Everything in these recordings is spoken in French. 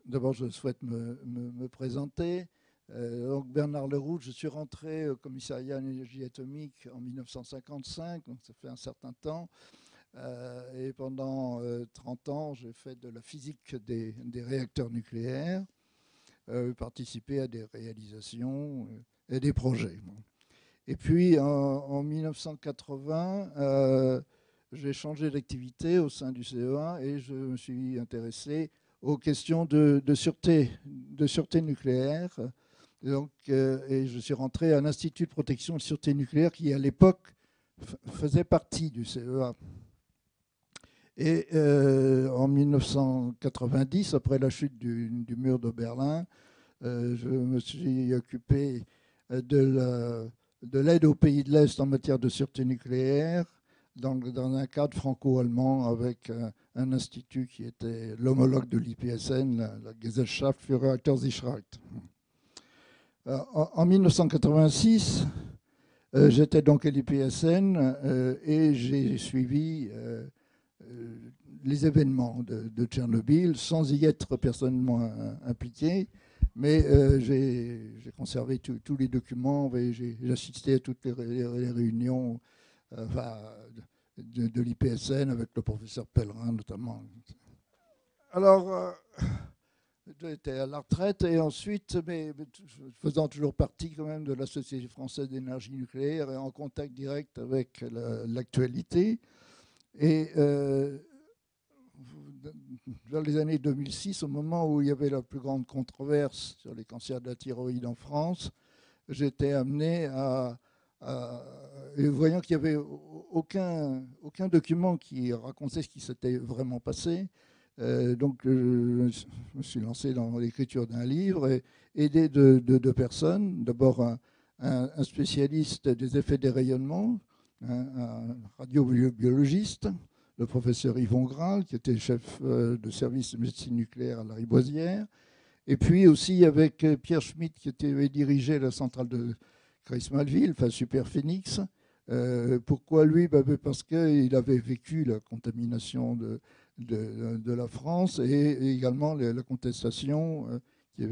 D'abord, je souhaite me présenter. Donc Bernard Leroux, je suis rentré au commissariat à l'énergie atomique en 1955, donc ça fait un certain temps. Et pendant 30 ans, j'ai fait de la physique des réacteurs nucléaires, participé à des réalisations et des projets. Et puis en 1980, j'ai changé d'activité au sein du CEA et je me suis intéressé aux questions de sûreté nucléaire. Donc, et je suis rentré à l'Institut de protection et de sûreté nucléaire qui, à l'époque, faisait partie du CEA. Et en 1990, après la chute du mur de Berlin, je me suis occupé de l'aide aux pays de l'Est en matière de sûreté nucléaire, dans un cadre franco-allemand avec un institut qui était l'homologue de l'IPSN, la Gesellschaft für Reaktorsicherheit. En 1986, j'étais donc à l'IPSN et j'ai suivi les événements de Tchernobyl sans y être personnellement impliqué. Mais j'ai conservé tous les documents et j'ai assisté à toutes les réunions de l'IPSN avec le professeur Pellerin notamment. Alors, j'étais à la retraite et ensuite, mais faisant toujours partie quand même de la Société française d'énergie nucléaire et en contact direct avec l'actualité. Et vers les années 2006, au moment où il y avait la plus grande controverse sur les cancers de la thyroïde en France, j'étais amené et voyant qu'il n'y avait aucun document qui racontait ce qui s'était vraiment passé, donc je me suis lancé dans l'écriture d'un livre et aidé de deux personnes. D'abord un spécialiste des effets des rayonnements, un radiobiologiste, le professeur Yvon Graal, qui était chef de service de médecine nucléaire à la Riboisière, et puis aussi avec Pierre Schmitt, qui avait dirigé la centrale de Creil-Malville, enfin Super Phoenix. Pourquoi lui? Parce qu'il avait vécu la contamination de la France et également la contestation qui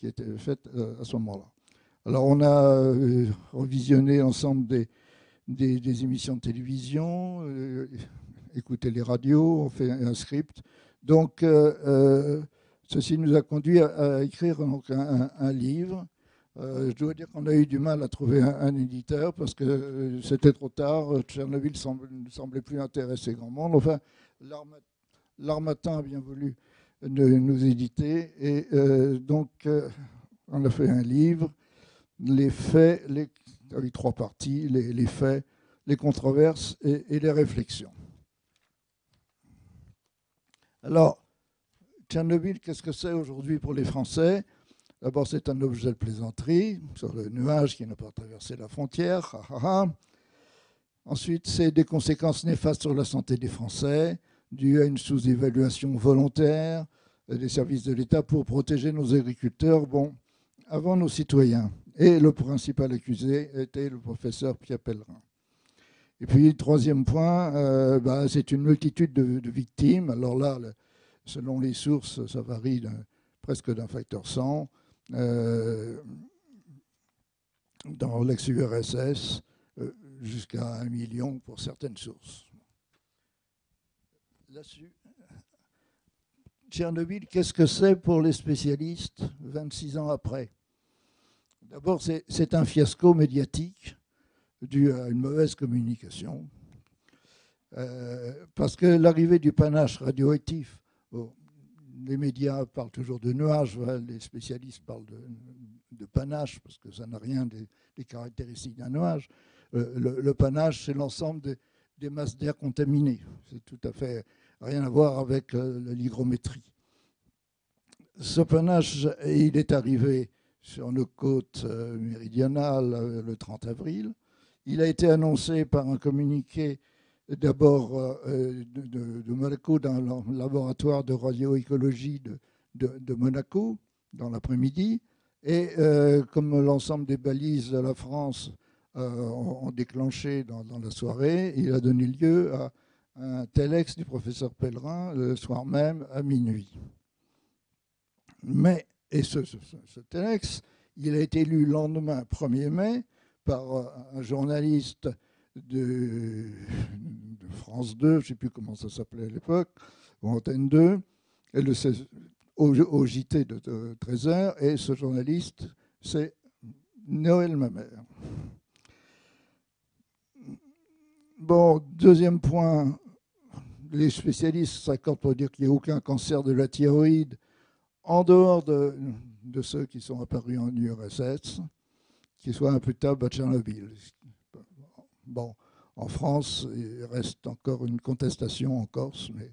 était faite à ce moment-là. Alors on a revisionné ensemble des émissions de télévision, écouter les radios, on fait un script. Donc, ceci nous a conduit à écrire donc, un livre. Je dois dire qu'on a eu du mal à trouver un éditeur parce que c'était trop tard. Tchernobyl ne semblait plus intéresser grand monde. Enfin, l'Harmattan a bien voulu nous éditer. Et donc, on a fait un livre. Les faits, avec 3 parties, les faits, les controverses et les réflexions. Alors, Tchernobyl, qu'est-ce que c'est aujourd'hui pour les Français? D'abord, c'est un objet de plaisanterie sur le nuage qui n'a pas traversé la frontière. Ensuite, c'est des conséquences néfastes sur la santé des Français, dues à une sous-évaluation volontaire des services de l'État pour protéger nos agriculteurs, avant nos citoyens. Et le principal accusé était le professeur Pierre Pellerin. Et puis, troisième point, c'est une multitude de victimes. Alors là, selon les sources, ça varie presque d'un facteur 100. Dans l'ex-URSS, jusqu'à 1 million pour certaines sources. Là-dessus, Tchernobyl, qu'est-ce que c'est pour les spécialistes 26 ans après? D'abord, c'est un fiasco médiatique dû à une mauvaise communication. Parce que l'arrivée du panache radioactif, les médias parlent toujours de nuages, les spécialistes parlent de panache, parce que ça n'a rien des caractéristiques d'un nuage. Le panache, c'est l'ensemble des masses d'air contaminées. C'est tout à fait rien à voir avec l'hygrométrie. Ce panache, il est arrivé sur nos côtes méridionales le 30 avril. Il a été annoncé par un communiqué d'abord de Monaco, dans le laboratoire de radioécologie de Monaco, dans l'après-midi. Et comme l'ensemble des balises de la France ont déclenché dans la soirée, il a donné lieu à un telex du professeur Pellerin le soir même à minuit. Mais, et ce telex, il a été lu le lendemain, 1er mai, par un journaliste de France 2, je ne sais plus comment ça s'appelait à l'époque, ou Antenne 2, et au JT de 13h, et ce journaliste, c'est Noël Mamère. Bon, deuxième point, les spécialistes s'accordent pour dire qu'il n'y a aucun cancer de la thyroïde en dehors de ceux qui sont apparus en URSS, qui soient imputables à Tchernobyl. Bon, en France, il reste encore une contestation en Corse, mais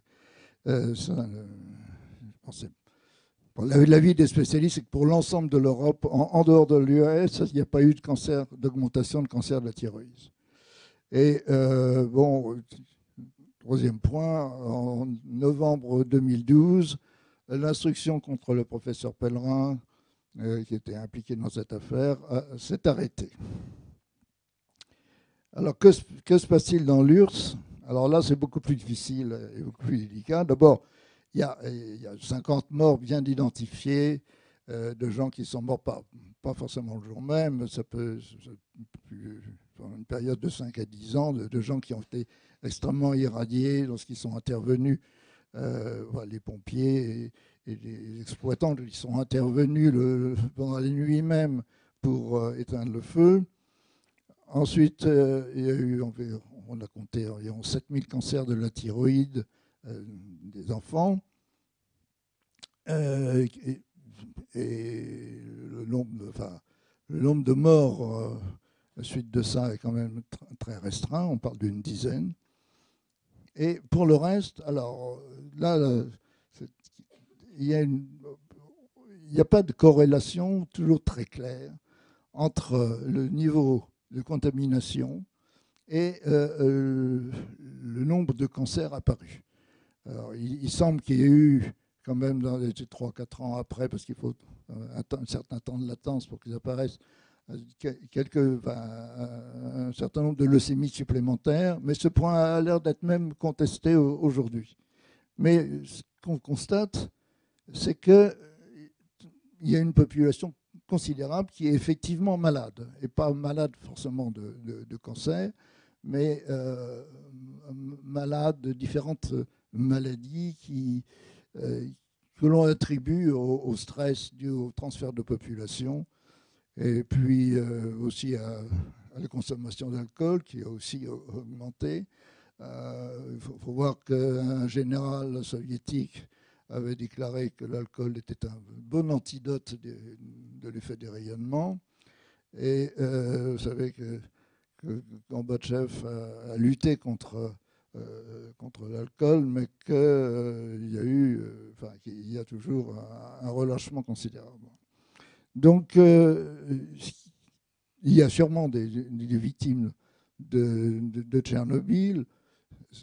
ça, l'avis des spécialistes, c'est que pour l'ensemble de l'Europe, en dehors de l'URSS, il n'y a pas eu de cancer, d'augmentation de cancer de la thyroïde. Et bon, troisième point, en novembre 2012, l'instruction contre le professeur Pellerin, qui était impliqué dans cette affaire, s'est arrêtée. Alors, que se passe-t-il dans l'URSS? Alors là, c'est beaucoup plus difficile et beaucoup plus délicat. D'abord, il y a 50 morts bien identifiés, de gens qui sont morts pas forcément le jour même, ça peut pendant une période de 5 à 10 ans, de gens qui ont été extrêmement irradiés lorsqu'ils sont intervenus, les pompiers et les exploitants qui sont intervenus pendant la nuit même pour éteindre le feu. Ensuite, il y a eu, on a compté environ 7000 cancers de la thyroïde des enfants. Et le nombre de morts suite de ça est quand même très restreint, on parle d'une dizaine. Et pour le reste, alors là, il n'y a pas de corrélation toujours très claire entre le niveau de contamination et le nombre de cancers apparus. Alors, il semble qu'il y ait eu, quand même, dans les 3-4 ans après, parce qu'il faut un certain temps de latence pour qu'ils apparaissent, un certain nombre de leucémies supplémentaires, mais ce point a l'air d'être même contesté aujourd'hui. Mais ce qu'on constate, c'est qu'il y a une population considérable qui est effectivement malade, et pas malade forcément de cancer, mais malade de différentes maladies que l'on attribue au stress dû au transfert de population, et puis aussi à la consommation d'alcool qui a aussi augmenté. Il faut voir qu'un général soviétique avait déclaré que l'alcool était un bon antidote de l'effet des rayonnements. Et vous savez que Gorbatchev a lutté contre l'alcool, mais qu'il y a toujours un relâchement considérable. Donc, il y a sûrement des victimes de Tchernobyl.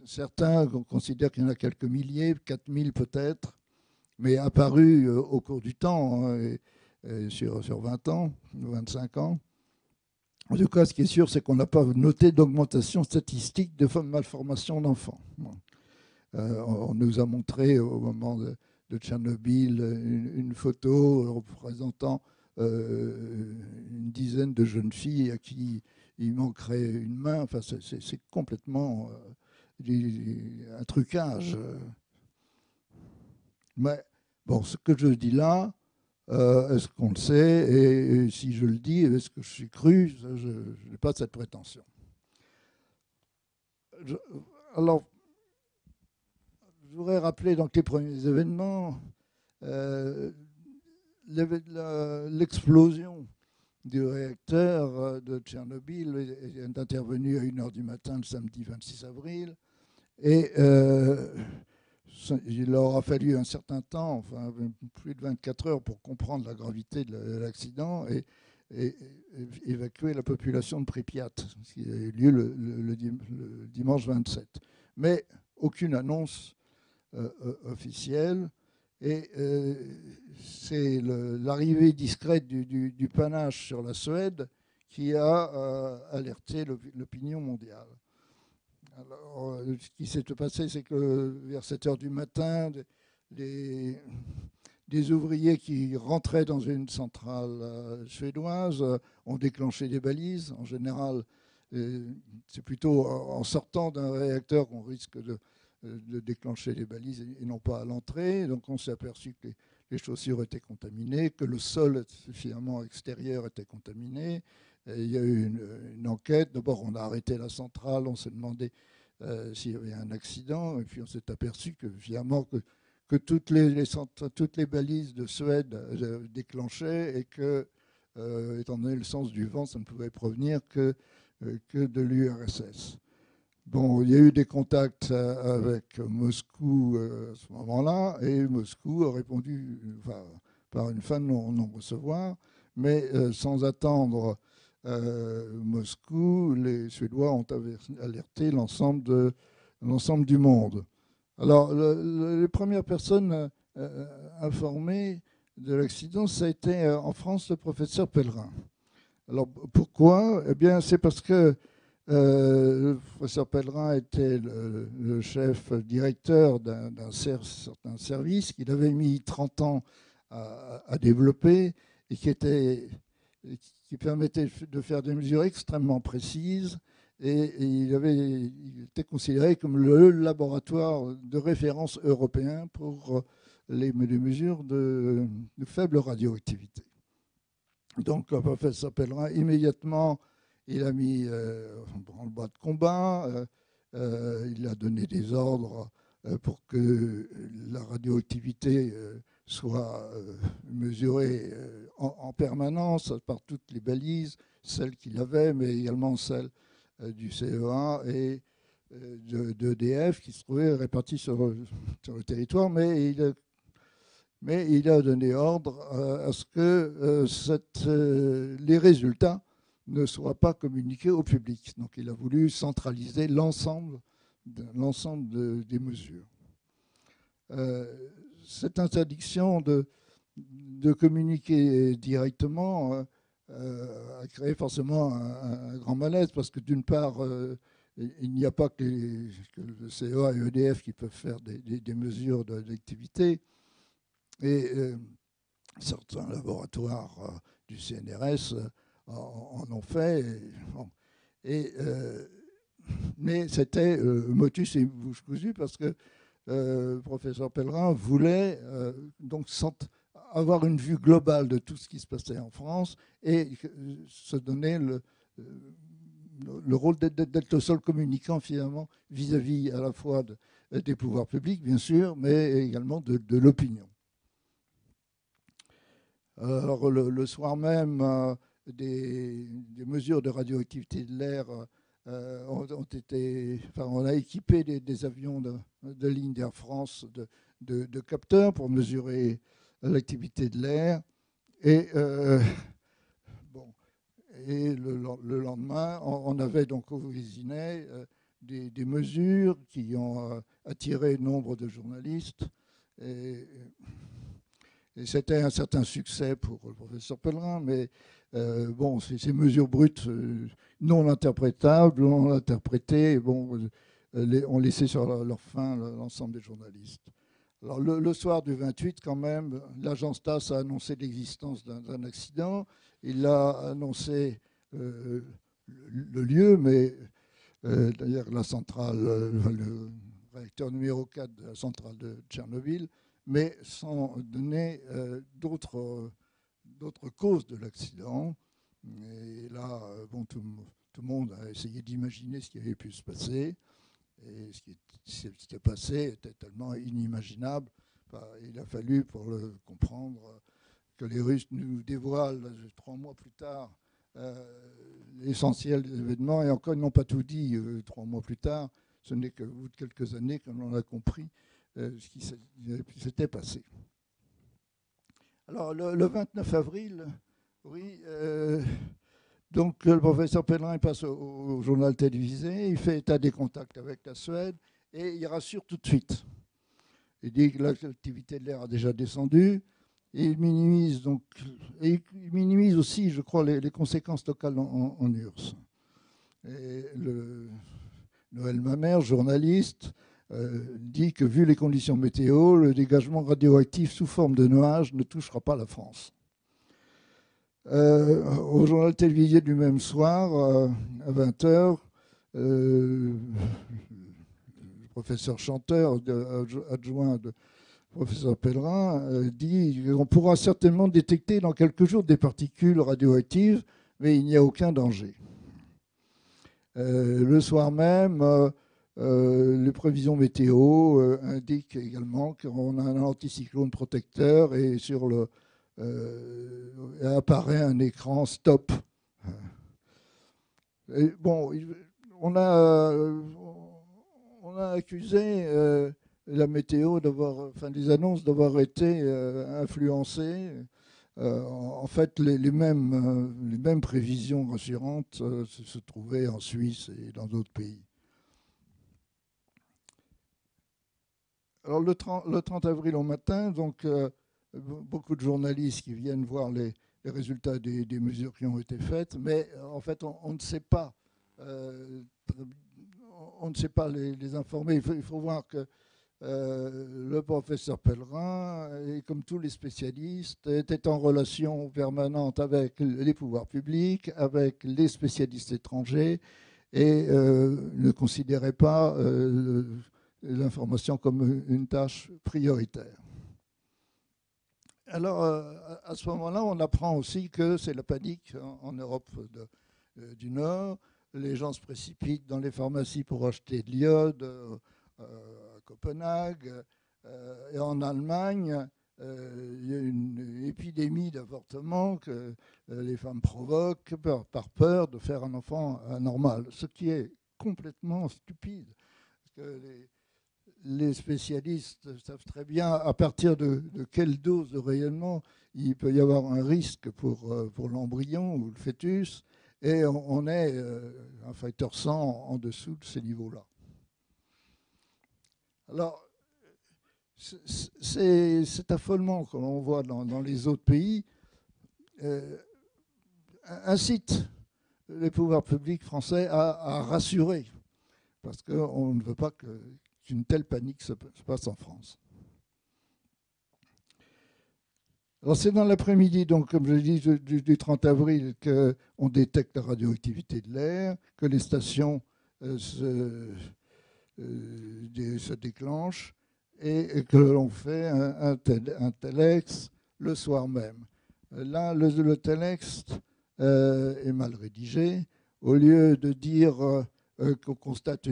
Certains considèrent qu'il y en a quelques milliers, 4000 peut-être, mais apparus au cours du temps, hein, sur 20 ans, 25 ans. En tout cas, ce qui est sûr, c'est qu'on n'a pas noté d'augmentation statistique de malformation d'enfants. On nous a montré au moment de Tchernobyl une photo représentant une dizaine de jeunes filles à qui il manquerait une main. Enfin, c'est complètement un trucage. Mais bon, ce que je dis là, est-ce qu'on le sait? Et si je le dis, est-ce que je suis cru? Je n'ai pas cette prétention. Alors, je voudrais rappeler donc les premiers événements. L'explosion du réacteur de Tchernobyl est intervenue à 1h du matin le samedi 26 avril. Et il leur a fallu un certain temps, enfin plus de 24 heures, pour comprendre la gravité de l'accident et évacuer la population de Pripyat, ce qui a eu lieu le dimanche 27. Mais aucune annonce officielle. Et c'est l'arrivée discrète du panache sur la Suède qui a alerté l'opinion mondiale. Alors, ce qui s'est passé, c'est que vers 7 heures du matin, des des ouvriers qui rentraient dans une centrale suédoise ont déclenché des balises. En général, c'est plutôt en sortant d'un réacteur qu'on risque de déclencher les balises et non pas à l'entrée. Donc on s'est aperçu que les chaussures étaient contaminées, que le sol finalement extérieur était contaminé. Et il y a eu une enquête. D'abord, on a arrêté la centrale, on s'est demandé s'il y avait un accident, et puis on s'est aperçu que finalement que toutes les balises de Suède déclenchaient et que, étant donné le sens du vent, ça ne pouvait provenir que de l'URSS. Bon, il y a eu des contacts avec Moscou à ce moment-là, et Moscou a répondu par une fin de non-recevoir, mais sans attendre Moscou, les Suédois ont alerté l'ensemble du monde. Alors, les premières personnes informées de l'accident, ça a été en France le professeur Pellerin. Alors, pourquoi? Eh bien, c'est parce que le professeur Pellerin était le chef directeur d'un certain service qu'il avait mis 30 ans à développer et qui permettait de faire des mesures extrêmement précises. Et il était considéré comme le laboratoire de référence européen pour les mesures de faible radioactivité. Donc, le professeur Pellerin, immédiatement, il a mis en branle-bas de combat, il a donné des ordres pour que la radioactivité soit mesurée en permanence par toutes les balises, celles qu'il avait, mais également celles du CEA et d'EDF qui se trouvaient répartis sur le territoire, mais il a donné ordre à ce que les résultats ne soient pas communiqués au public. Donc il a voulu centraliser l'ensemble des mesures. Cette interdiction de communiquer directement a créé forcément un grand malaise parce que d'une part, il n'y a pas que le CEA et EDF qui peuvent faire des mesures d'activité et certains laboratoires du CNRS en ont fait. Mais c'était motus et bouche cousue parce que le professeur Pellerin voulait donc avoir une vue globale de tout ce qui se passait en France et se donner le rôle d'être le seul communicant finalement vis-à-vis à la fois des pouvoirs publics, bien sûr, mais également de l'opinion. Alors, le soir même, des mesures de radioactivité de l'air on a équipé des avions de ligne d'Air France de capteurs pour mesurer l'activité de l'air. Et, le lendemain, on avait donc au Vésinet des mesures qui ont attiré nombre de journalistes. Et c'était un certain succès pour le professeur Pellerin, mais ces mesures brutes non interprétables, non interprétées, ont laissé sur leur faim l'ensemble des journalistes. Alors le soir du 28, quand même, l'agence TASS a annoncé l'existence d'un accident. Il a annoncé le lieu, mais d'ailleurs la centrale, le réacteur numéro 4 de la centrale de Tchernobyl, mais sans donner d'autres causes de l'accident. Et là, tout le monde a essayé d'imaginer ce qui avait pu se passer. Et ce qui s'était passé était tellement inimaginable. Il a fallu, pour le comprendre, que les Russes nous dévoilent 3 mois plus tard l'essentiel des événements. Et encore, ils n'ont pas tout dit 3 mois plus tard. Ce n'est qu'au bout de quelques années que l'on a compris ce qui s'était passé. Alors, le 29 avril, oui, donc le professeur Pellerin passe au journal télévisé, il fait état des contacts avec la Suède et il rassure tout de suite. Il dit que l'activité de l'air a déjà descendu et il minimise aussi, je crois, les conséquences locales en URSS. Et Noël Mamère, journaliste, dit que vu les conditions météo, le dégagement radioactif sous forme de nuages ne touchera pas la France. Au journal télévisé du même soir, à 20h, le professeur Chanteur, adjoint de professeur Pellerin, dit qu'on pourra certainement détecter dans quelques jours des particules radioactives, mais il n'y a aucun danger. Le soir même, les prévisions météo indiquent également qu'on a un anticyclone protecteur et sur le apparaît un écran stop. Et bon, on a accusé la météo d'avoir, enfin les annonces d'avoir été influencées. En fait, les mêmes prévisions rassurantes se trouvaient en Suisse et dans d'autres pays. Alors le 30 avril au matin, donc beaucoup de journalistes qui viennent voir les résultats des mesures qui ont été faites, mais en fait on ne sait pas, les informer. Il faut voir que le professeur Pellerin, et comme tous les spécialistes, était en relation permanente avec les pouvoirs publics, avec les spécialistes étrangers, et ne considérait pas l'information comme une tâche prioritaire. Alors, à ce moment-là, on apprend aussi que c'est la panique en Europe du Nord. Les gens se précipitent dans les pharmacies pour acheter de l'iode à Copenhague. Et en Allemagne, il y a une épidémie d'avortement que les femmes provoquent par peur de faire un enfant anormal, ce qui est complètement stupide. Parce que les spécialistes savent très bien à partir de quelle dose de rayonnement il peut y avoir un risque pour l'embryon ou le fœtus, et on est un facteur 100 en dessous de ces niveaux-là. Alors, cet affolement que l'on voit dans les autres pays incite les pouvoirs publics français à rassurer, parce qu'on ne veut pas qu'une telle panique se passe en France. Alors c'est dans l'après-midi, donc comme je dis, du 30 avril, qu'on détecte la radioactivité de l'air, que les stations se déclenchent et que l'on fait un telex le soir même. Là, le telex est mal rédigé. Au lieu de dire qu'on constate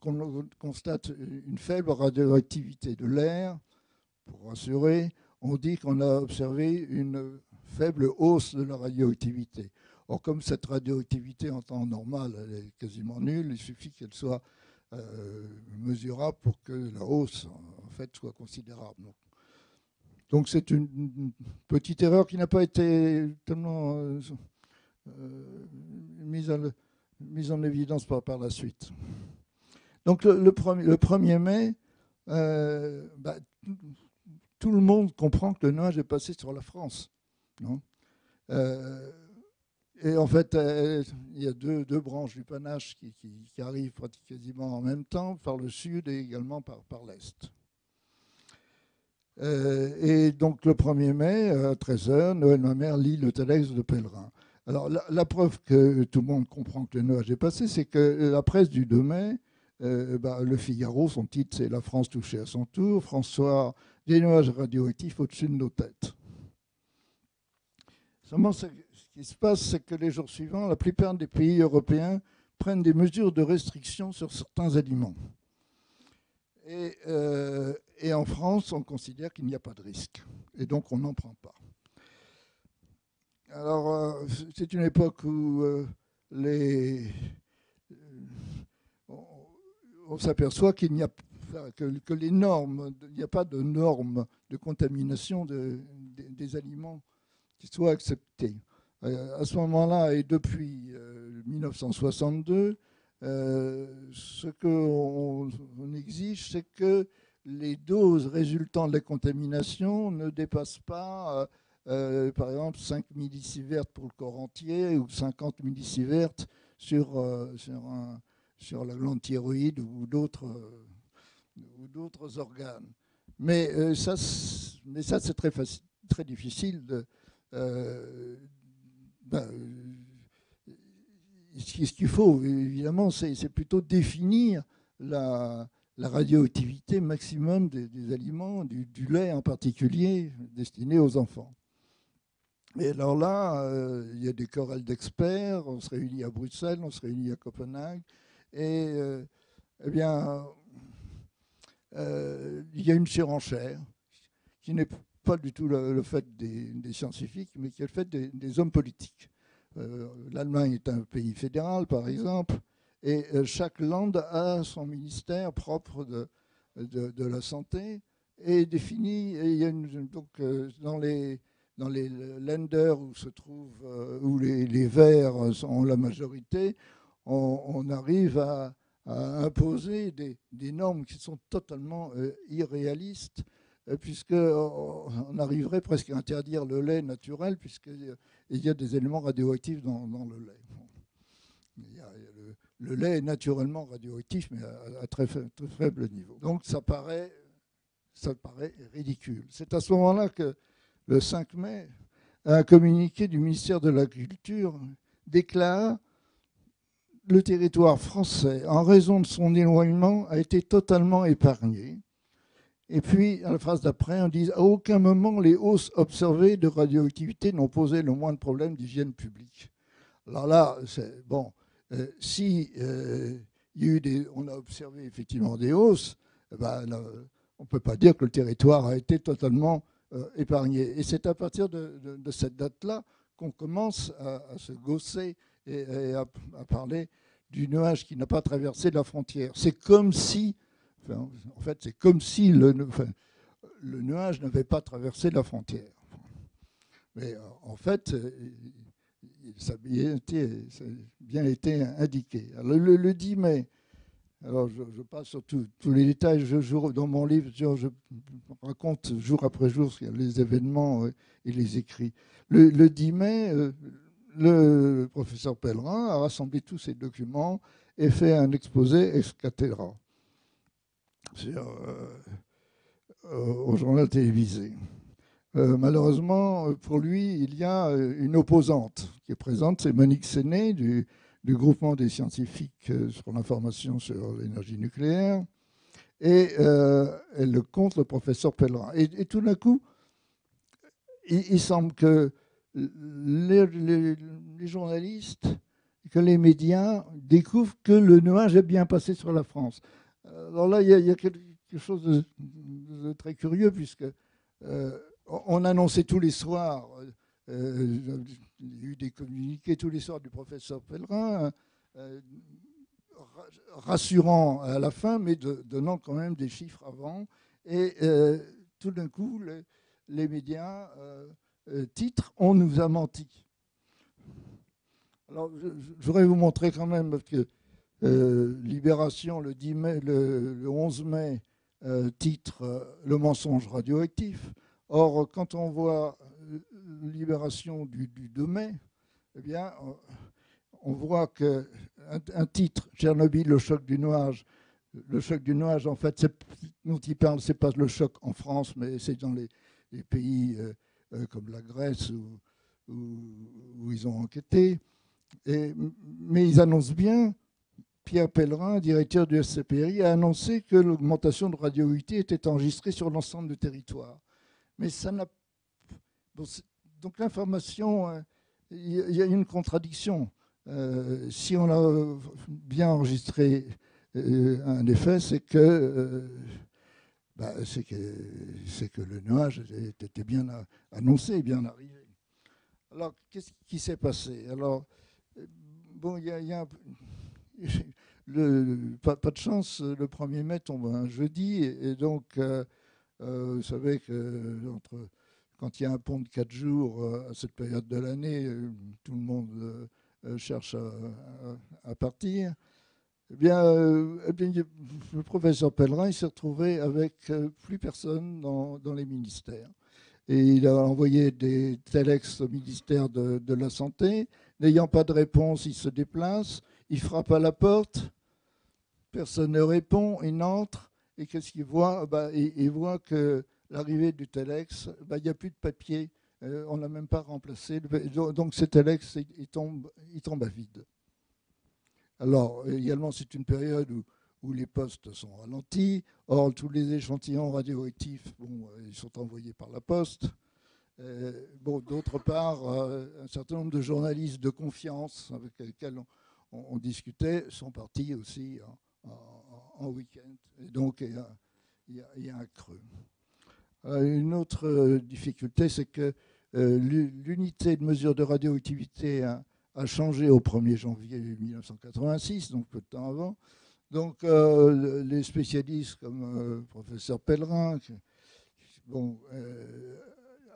qu'on constate une faible radioactivité de l'air, pour rassurer, on dit qu'on a observé une faible hausse de la radioactivité. Or, comme cette radioactivité en temps normal, elle est quasiment nulle, il suffit qu'elle soit mesurable pour que la hausse, en fait, soit considérable. Donc c'est une petite erreur qui n'a pas été tellement mise en évidence par la suite. Donc le 1er mai, tout le monde comprend que le nuage est passé sur la France. Non et en fait, il y a deux branches du panache qui arrivent quasiment en même temps, par le sud et également par l'est. Et donc le 1er mai, à 13h, Noël Mamère lit le telex de Pellerin. Alors la preuve que tout le monde comprend que le nuage est passé, c'est que la presse du 2 mai, le Figaro, son titre c'est « La France touchée à son tour », François, des nuages radioactifs au-dessus de nos têtes. Seulement, ce qui se passe, c'est que les jours suivants, la plupart des pays européens prennent des mesures de restriction sur certains aliments. Et en France, on considère qu'il n'y a pas de risque. Et donc, on n'en prend pas. Alors, c'est une époque où on s'aperçoit qu'il n'y a que les normes, il n'y a pas de normes de contamination des aliments qui soient acceptées. À ce moment-là, et depuis 1962, ce qu'on exige, c'est que les doses résultant de la contamination ne dépassent pas, par exemple, 5 millisieverts pour le corps entier ou 50 millisieverts sur sur la glande thyroïde ou d'autres organes. Mais ça, c'est très difficile de... ce qu'il faut, évidemment, c'est plutôt définir la radioactivité maximum des aliments, du lait en particulier, destiné aux enfants. Et alors là, il y a des chorales d'experts, on se réunit à Bruxelles, on se réunit à Copenhague, et eh bien, il y a une surenchère qui n'est pas du tout le fait des scientifiques, mais qui est le fait des hommes politiques. L'Allemagne est un pays fédéral, par exemple, et chaque land a son ministère propre de la santé et défini. Et il y a donc dans les lenders où se trouvent où les Verts sont la majorité, on arrive à imposer des normes qui sont totalement irréalistes, puisqu'on arriverait presque à interdire le lait naturel, puisqu'il y a des éléments radioactifs dans le lait. Le lait est naturellement radioactif, mais à très faible niveau. Donc ça paraît ridicule. C'est à ce moment-là que, le 5 mai, un communiqué du ministère de l'Agriculture déclare: le territoire français, en raison de son éloignement, a été totalement épargné. Et puis, à la phrase d'après, on dit: à aucun moment les hausses observées de radioactivité n'ont posé le moindre problème d'hygiène publique. Alors là, c'est bon. Si on a observé effectivement des hausses, ben, on ne peut pas dire que le territoire a été totalement épargné. Et c'est à partir de cette date-là qu'on commence à se gausser et à parler du nuage qui n'a pas traversé la frontière. C'est comme si, en fait, c'est comme si le nuage n'avait pas traversé la frontière. Mais en fait, ça a bien été indiqué. Alors, le 10 mai, alors je passe sur tous les détails, dans mon livre, je raconte jour après jour les événements et les écrits. Le 10 mai, le professeur Pellerin a rassemblé tous ces documents et fait un exposé ex cathedra au journal télévisé. Malheureusement, pour lui, il y a une opposante qui est présente, c'est Monique Séné du groupement des scientifiques sur l'information sur l'énergie nucléaire, et elle contre le professeur Pellerin. Et tout d'un coup, il semble que les journalistes, que les médias découvrent que le nuage est bien passé sur la France. Alors là, il y a quelque chose de très curieux, puisque on annonçait tous les soirs, il y a eu des communiqués tous les soirs du professeur Pellerin, rassurant à la fin, mais donnant quand même des chiffres avant. Et tout d'un coup, les médias titrent: on nous a menti. Alors, je voudrais vous montrer quand même, parce que Libération, le 11 mai, titre le mensonge radioactif. Or, quand on voit Libération du 2 mai, eh bien, on voit qu'un titre, Tchernobyl, le choc du nuage. Le choc du nuage, en fait, dont il parle, ce n'est pas le choc en France, mais c'est dans les pays comme la Grèce où ils ont enquêté. Mais ils annoncent bien, Pierre Pellerin, directeur du SCPRI, a annoncé que l'augmentation de radioactivité était enregistrée sur l'ensemble du territoire. Mais ça n'a... Bon, donc l'information, il y a une contradiction. Si on a bien enregistré un effet, c'est que le nuage était bien annoncé, bien arrivé. Alors, qu'est-ce qui s'est passé? Alors, bon, il y a pas de chance, le 1er mai tombe un jeudi, et donc, vous savez que quand il y a un pont de 4 jours à cette période de l'année, tout le monde cherche à partir. Eh bien, le professeur Pellerin, il s'est retrouvé avec plus personne dans les ministères. Et il a envoyé des téléx au ministère de la Santé. N'ayant pas de réponse, il se déplace, il frappe à la porte. personne ne répond, il entre, et qu'est-ce qu'il voit? Il voit que l'arrivée du telex, il n'y a plus de papier, on ne l'a même pas remplacé, donc ce telex, il tombe à vide. Alors, également, c'est une période où les postes sont ralentis. Or, tous les échantillons radioactifs, ils sont envoyés par la poste. D'autre part, un certain nombre de journalistes de confiance avec lesquels on discutait sont partis aussi en week-end. Et donc, il y a un creux. Une autre difficulté, c'est que l'unité de mesure de radioactivité a changé au 1er janvier 1986, donc peu de temps avant. Donc les spécialistes comme le professeur Pellerin,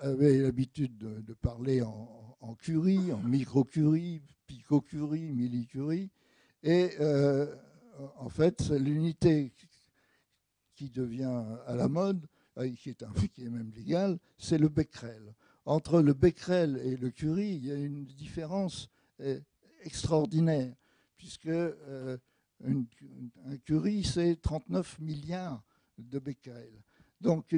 avaient l'habitude de parler en curie, en microcurie, picocurie, millicurie. Et en fait, l'unité qui devient à la mode, qui est même légal, c'est le becquerel. Entre le becquerel et le curie, il y a une différence extraordinaire, puisque un curie, c'est 39 milliards de becquerel. Donc,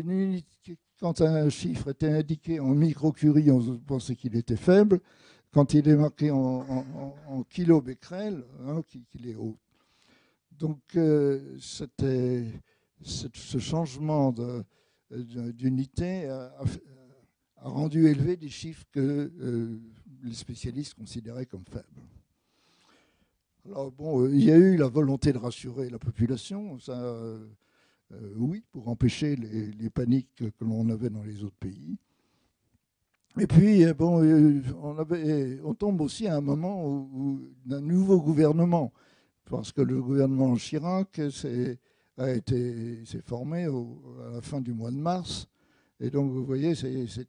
quand un chiffre était indiqué en microcurie, on pensait qu'il était faible. Quand il est marqué en kilobecquerel, qu'il est haut. Donc, ce changement d'unité a rendu élevé des chiffres que les spécialistes considéraient comme faibles. Alors, il y a eu la volonté de rassurer la population, ça, oui, pour empêcher les paniques que l'on avait dans les autres pays. Et puis, on tombe aussi à un moment d'un nouveau gouvernement, parce que le gouvernement Chirac s'est formé à la fin du mois de mars. Et donc, vous voyez, c'est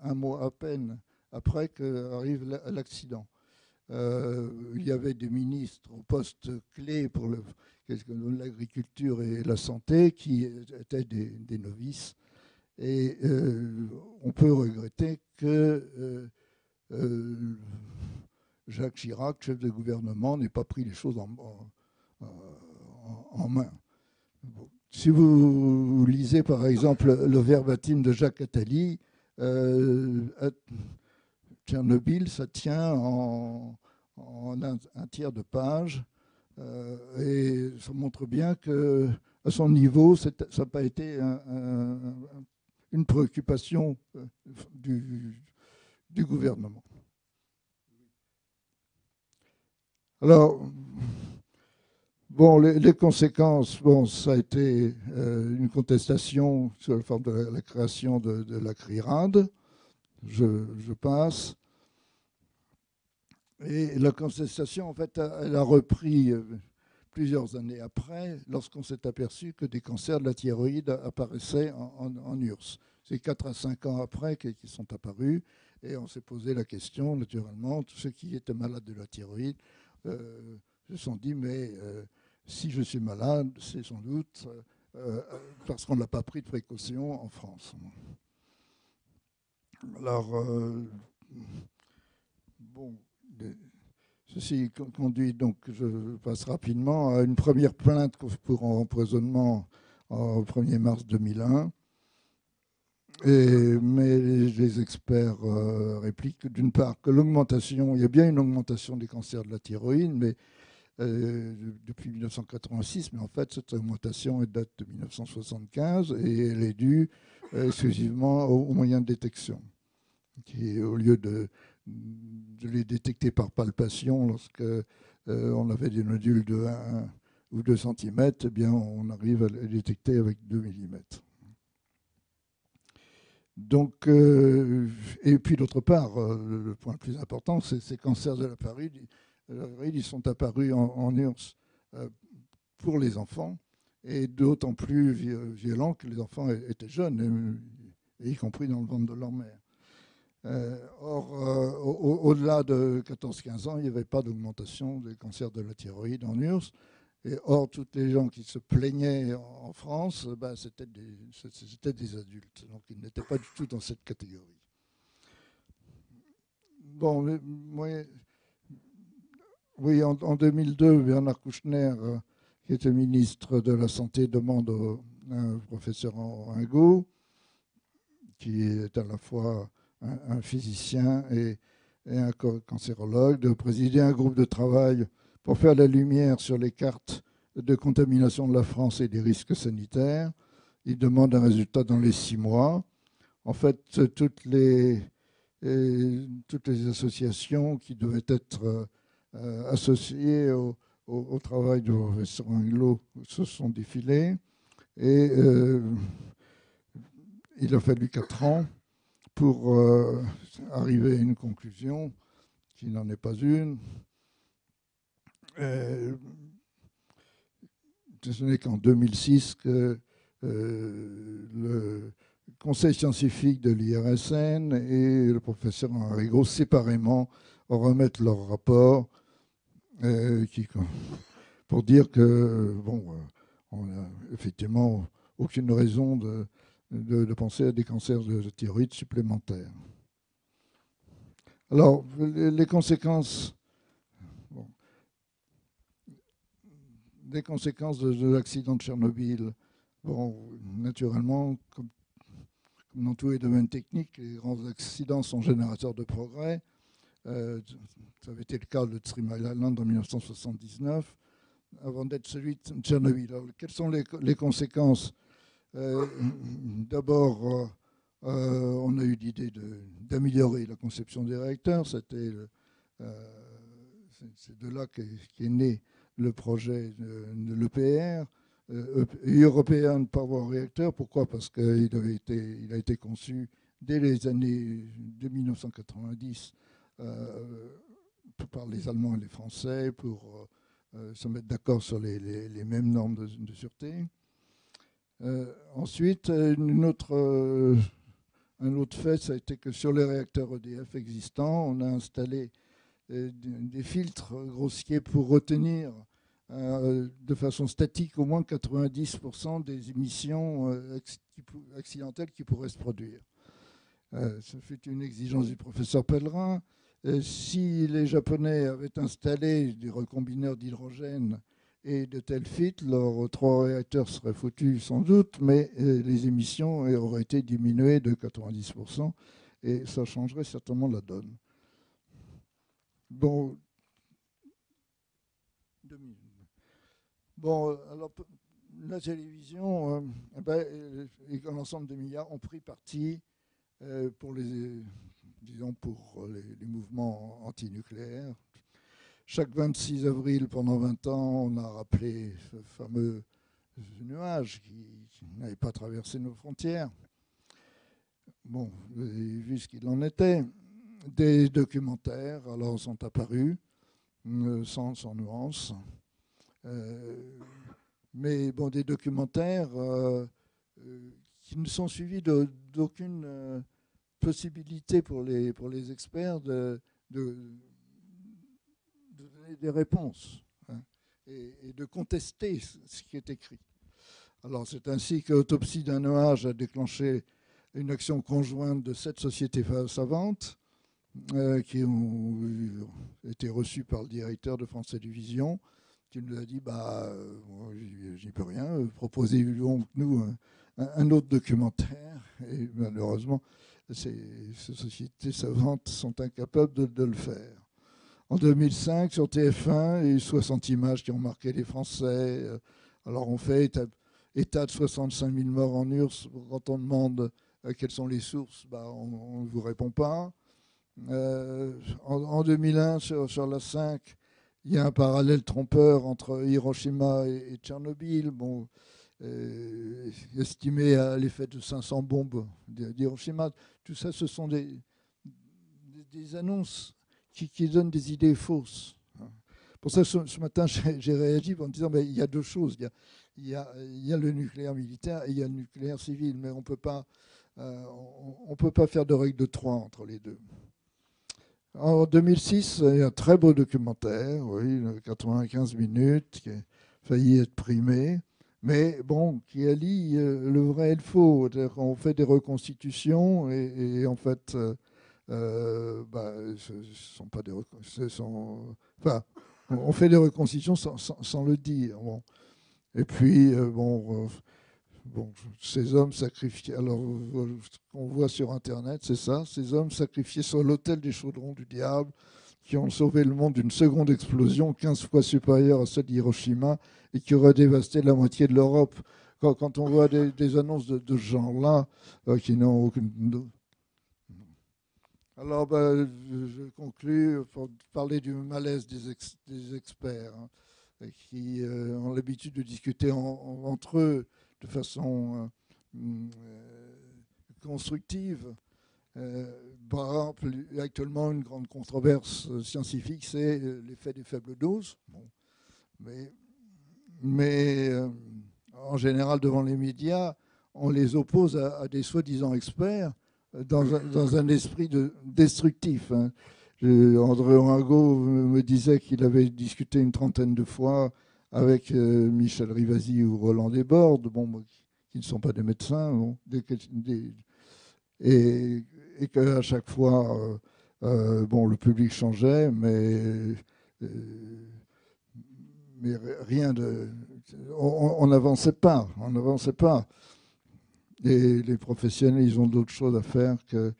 un mois à peine après qu'arrive l'accident. Il y avait des ministres au poste clé pour l'agriculture et la santé qui étaient des novices. Et on peut regretter que Jacques Chirac, chef de gouvernement, n'ait pas pris les choses en main. Bon. Si vous lisez par exemple le verbatim de Jacques Attali, Tchernobyl, ça tient en un tiers de page, et ça montre bien qu'à son niveau, ça n'a pas été une préoccupation du gouvernement. Alors, les conséquences, ça a été une contestation sur la forme de la création de la CRIRAD. Je passe. Et la contestation, en fait, elle a repris plusieurs années après, lorsqu'on s'est aperçu que des cancers de la thyroïde apparaissaient en URSS. C'est 4 à 5 ans après qu'ils sont apparus, et on s'est posé la question, naturellement, tous ceux qui étaient malades de la thyroïde se sont dit, mais si je suis malade, c'est sans doute parce qu'on n'a pas pris de précautions en France. Alors, ceci conduit, donc, je passe rapidement à une première plainte pour empoisonnement au 1er mars 2001. Mais les experts répliquent d'une part que l'augmentation, il y a bien une augmentation des cancers de la thyroïde, mais depuis 1986, mais en fait cette augmentation date de 1975 et elle est due exclusivement aux moyens de détection, qui au lieu de les détecter par palpation lorsque on avait des nodules de 1 ou 2 cm, eh bien on arrive à les détecter avec 2 mm. Donc, et puis d'autre part, le point le plus important, c'est ces cancers de la thyroïde, ils sont apparus en URSS pour les enfants, et d'autant plus violents que les enfants étaient jeunes, y compris dans le ventre de leur mère. Or, au-delà de 14-15 ans, il n'y avait pas d'augmentation des cancers de la thyroïde en URSS. Et or, toutes les gens qui se plaignaient en France, c'était des adultes. Donc, ils n'étaient pas du tout dans cette catégorie. Oui, en 2002, Bernard Kouchner, qui était ministre de la Santé, demande à un professeur Ringot, qui est à la fois un physicien et un cancérologue, de présider un groupe de travail pour faire la lumière sur les cartes de contamination de la France et des risques sanitaires. Il demande un résultat dans les 6 mois. En fait, toutes les associations qui devaient être associées au travail du professeur Anglot se sont défilées. Et il a fallu 4 ans pour arriver à une conclusion qui n'en est pas une. Ce n'est qu'en 2006 que le conseil scientifique de l'IRSN et le professeur Arrigo, séparément, remettent leur rapport pour dire que, bon, on n'a effectivement aucune raison de penser à des cancers de thyroïde supplémentaires. Alors, les conséquences, bon, des conséquences de l'accident de Tchernobyl, bon, naturellement, comme dans tous les domaines techniques, les grands accidents sont générateurs de progrès. Ça avait été le cas de Three Mile Island en 1979, avant d'être celui de Tchernobyl. Alors, quelles sont les conséquences? D'abord, on a eu l'idée d'améliorer la conception des réacteurs. C'est de là qu'est né le projet de l'EPR, European Power Reactor. Pourquoi? Parce qu'il a été conçu dès les années de 1990 par les Allemands et les Français pour se mettre d'accord sur les mêmes normes de sûreté. Ensuite, un autre fait, ça a été que sur les réacteurs EDF existants, on a installé des filtres grossiers pour retenir de façon statique au moins 90% des émissions accidentelles qui pourraient se produire. Ça fut une exigence du professeur Pellerin. Si les Japonais avaient installé des recombineurs d'hydrogène et de tels filtres, leurs 3 réacteurs seraient foutus sans doute, mais les émissions auraient été diminuées de 90% et ça changerait certainement la donne. Bon, alors la télévision et l'ensemble des médias ont pris parti pour les mouvements antinucléaires. Chaque 26 avril, pendant 20 ans, on a rappelé ce fameux nuage qui n'avait pas traversé nos frontières. Bon, vous avez vu ce qu'il en était. Des documentaires, alors, sont apparus, sans nuance. Mais bon, des documentaires qui ne sont suivis d'aucune possibilité pour les experts de donner des réponses, hein, et de contester ce qui est écrit. Alors c'est ainsi que Autopsie d'un nuage a déclenché une action conjointe de 7 sociétés savantes qui ont été reçues par le directeur de France Télévisions, qui nous a dit j'y peux rien, proposez-nous un autre documentaire. Et malheureusement, ces sociétés savantes sont incapables de le faire. En 2005, sur TF1, il y a eu 60 images qui ont marqué les Français. Alors on fait état de 65 000 morts en URSS. Quand on demande quelles sont les sources, on ne vous répond pas. En 2001, sur la 5, il y a un parallèle trompeur entre Hiroshima et Tchernobyl. Bon, estimé à l'effet de 500 bombes d'Hiroshima. Tout ça, ce sont des annonces qui donnent des idées fausses. Pour ça, ce matin, j'ai réagi en me disant il y a 2 choses. Il y a le nucléaire militaire et il y a le nucléaire civil, mais on ne peut pas faire de règle de 3 entre les deux. En 2006, il y a un très beau documentaire, oui, 95 minutes, qui a failli être primé, mais bon, qui allie le vrai et le faux. On fait des reconstitutions et en fait, ce sont pas des reconstitutions. Enfin, on fait des reconstitutions sans le dire. Bon. Et puis, bon, ces hommes sacrifiés, alors ce qu'on voit sur Internet, c'est ça, ces hommes sacrifiés sur l'autel des chaudrons du diable, qui ont sauvé le monde d'une seconde explosion 15 fois supérieure à celle d'Hiroshima et qui aurait dévasté la moitié de l'Europe. Quand on voit des annonces de ce genre-là, qui n'ont aucune... Alors, je conclus pour parler du malaise des experts, hein, qui ont l'habitude de discuter entre eux de façon constructive. Par exemple, actuellement, une grande controverse scientifique, c'est l'effet des faibles doses. Bon. Mais en général, devant les médias, on les oppose à des soi-disant experts dans un esprit destructif. Hein. André Oringo me disait qu'il avait discuté une trentaine de fois avec Michel Rivasi ou Roland Desbordes, bon, qui ne sont pas des médecins, bon, et qu'à chaque fois, bon, le public changeait, mais rien de... On n'avançait pas, on n'avançait pas. Et les professionnels, ils ont d'autres choses à faire que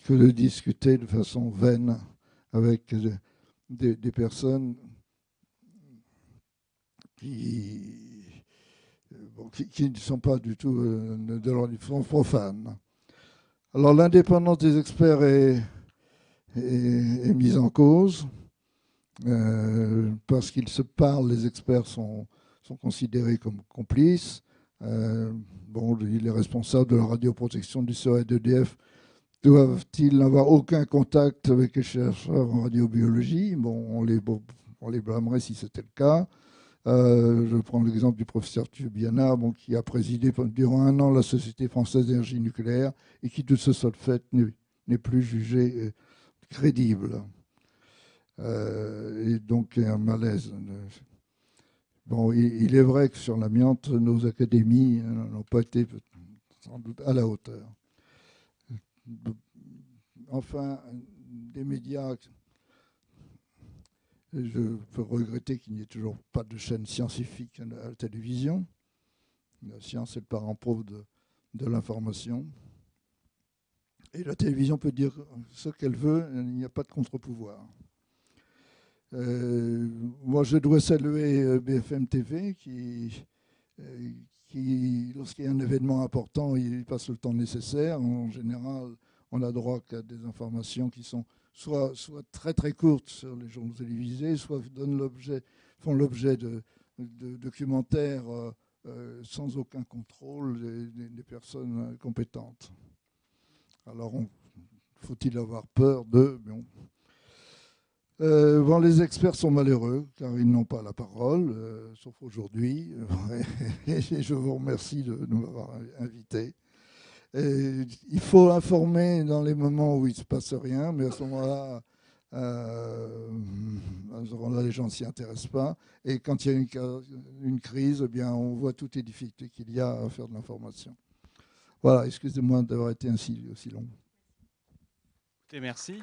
de discuter de façon vaine avec des personnes qui ne sont pas du tout de l'ordre profane. Alors l'indépendance des experts est mise en cause parce qu'ils se parlent, les experts sont considérés comme complices. Bon, les responsables de la radioprotection du CEA et d'EDF doivent-ils n'avoir aucun contact avec les chercheurs en radiobiologie? Bon, on les blâmerait si c'était le cas. Je prends l'exemple du professeur Tubiana, bon, qui a présidé durant 1 an la Société française d'énergie nucléaire et qui, de ce seul fait, n'est plus jugé crédible. Et donc, il y a un malaise. Bon, il est vrai que sur l'amiante, nos académies n'ont pas été sans doute à la hauteur. Enfin, des médias, je peux regretter qu'il n'y ait toujours pas de chaîne scientifique à la télévision. La science est le parent pauvre de l'information. Et la télévision peut dire ce qu'elle veut, il n'y a pas de contre-pouvoir. Moi, je dois saluer BFM TV qui, lorsqu'il y a un événement important, il passe le temps nécessaire. En général, on n'a droit qu'à des informations qui sont soit très très courtes sur les journaux télévisés, soit font l'objet de documentaires sans aucun contrôle des personnes compétentes. Alors, faut-il avoir peur d'eux? Bon, les experts sont malheureux car ils n'ont pas la parole, sauf aujourd'hui. Et je vous remercie de nous avoir invités. Il faut informer dans les moments où il ne se passe rien, mais à ce moment-là, les gens ne s'y intéressent pas. Et quand il y a une crise, eh bien, on voit toutes les difficultés qu'il y a à faire de l'information. Voilà, excusez-moi d'avoir été aussi long. Merci.